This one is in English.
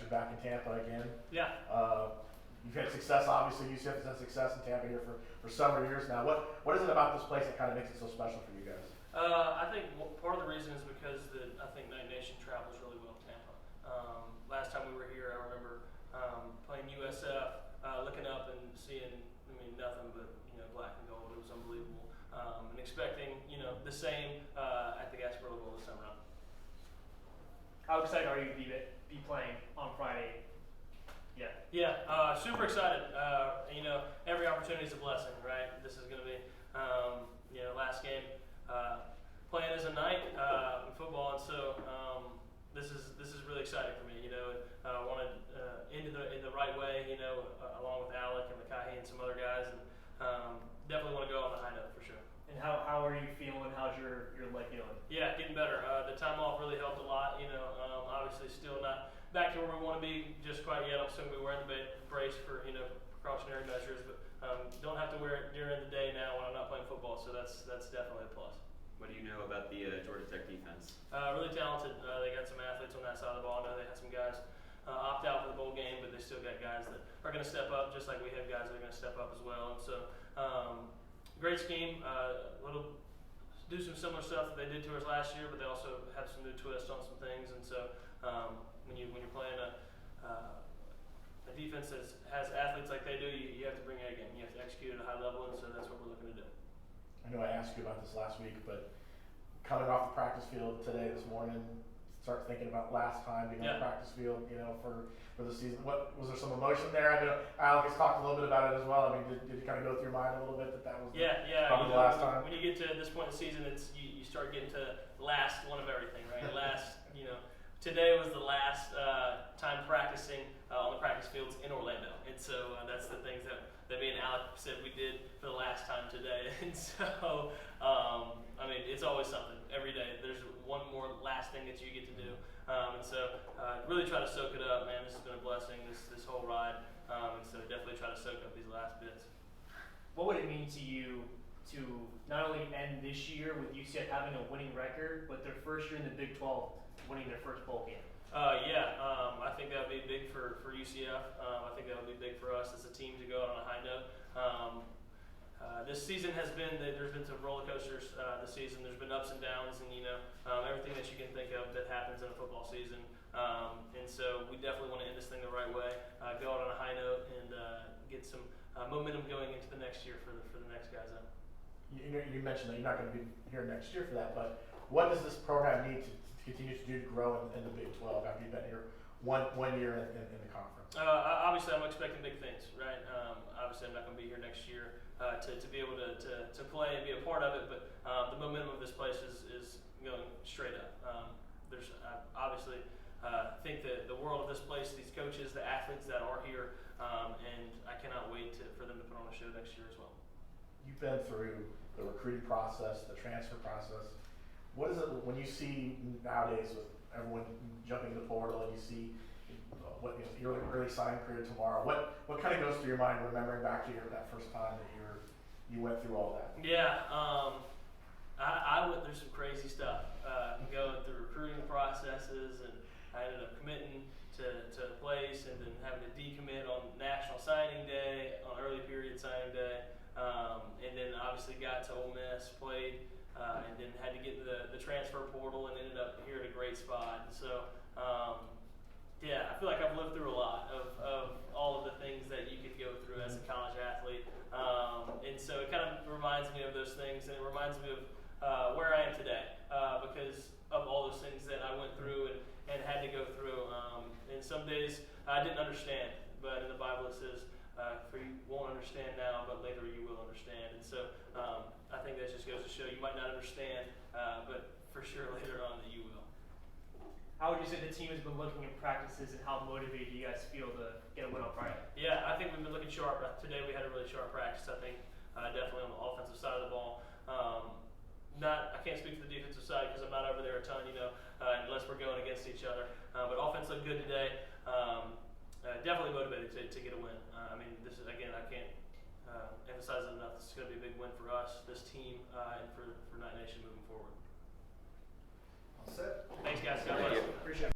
you're back in Tampa again. Yeah. You've had success, obviously. UCF has had success in Tampa here for several years now. What is it about this place that kind of makes it so special for you guys? I think part of the reason is because I think Night Nation travels really well to Tampa. Last time we were here, I remember playing USF, looking up and seeing, nothing but black and gold. It was unbelievable, and expecting the same at the Gasparilla Bowl this time around. How excited are you to be playing on Friday? Yeah, super excited. Every opportunity is a blessing, right? This is going to be, last game playing as a night in football, and so this is really exciting for me. I want to end in the right way. Along with Alec and McKay and some other guys, and definitely want to go on the high note for sure. And how are you feeling? How's your leg doing? Yeah, getting better. The time off really helped a lot. Obviously still not back to where we want to be just quite yet. I'm still going to be wearing the brace for precautionary measures, but don't have to wear it during the day now when I'm not playing football. So that's definitely a plus. What do you know about the Georgia Tech defense? Really talented. They got some athletes on that side of the ball. I know they had some guys opt out for the bowl game, but they still got guys that are going to step up, just like we have guys that are going to step up as well. And so, great scheme. Do some similar stuff that they did to us last year, but they also have some new twists on some things. And so, when you're playing a defense that has athletes like they do, you have to bring A game. You have to execute at a high level, and so that's what we're looking to do. I know I asked you about this last week, but coming off the practice field today, this morning, start thinking about last time being on the practice field, for the season. What was there some emotion there? I know Alec has talked a little bit about it as well. Did you kind of go through your mind a little bit that was probably the last time? When you get to this point in the season, it's you start getting to last one of everything, right? Today was the last time practicing on the practice fields in Orlando, and so that's the things that me and Alec said we did for the last time today. And so, it's always something. Every day, there's one more last thing that you get to do, and so really try to soak it up, man. This has been a blessing, this whole ride, and so definitely try to soak up these last bits. What would it mean to you to not only end this year with UCF having a winning record, but their first year in the Big 12 winning their first bowl game? I think that would be big for UCF. I think that would be big for us as a team to go out on a high note. This season there's been some roller coasters this season. There's been ups and downs, and everything that you can think of that happens in a football season. And so we definitely want to end this thing the right way, go out on a high note, and get some momentum going into the next year for the next guys out. You mentioned that you're not going to be here next year for that, but what does this program need to continue to do to grow in the Big 12 after you've been here one year in the conference? Obviously, I'm expecting big things, right? Obviously, I'm not going to be here next year to be able to play and be a part of it, but the momentum of this place is going straight up. There's obviously think the world of this place, these coaches, the athletes that are here, and I cannot wait for them to put on a show next year as well. You've been through the recruiting process, the transfer process. What is it when you see nowadays with everyone jumping in the portal and you see your early signing period tomorrow? What kind of goes through your mind remembering back to that first time that you went through all that? Yeah, I went through some crazy stuff, going through recruiting processes, and I ended up committing to a place and then having to decommit on National Signing Day, on early period signing day, and then obviously got to Ole Miss, played. And then had to get in the transfer portal and ended up here at a great spot. And so, I feel like I've lived through a lot of all of the things that you could go through as a college athlete. And so it kind of reminds me of those things, and it reminds me of where I am today because of all those things that I went through and had to go through. And some days I didn't understand, but in the Bible it says, for you won't understand now, but later you will understand. And so I think that just goes to show you might not understand, but for sure later on that you will. How would you say the team has been looking at practices, and how motivated do you guys feel to get a win on Friday? Yeah, I think we've been looking sharp. Today we had a really sharp practice, I think, definitely on the offensive side of the ball. I can't speak to the defensive side because I'm not over there a ton, unless we're going against each other. But offense looked good today. Definitely motivated to get a win. This is, again, I can't emphasize it enough. This is going to be a big win for us, this team, and for Night Nation moving forward. All set. Thanks, guys. God bless. Appreciate it.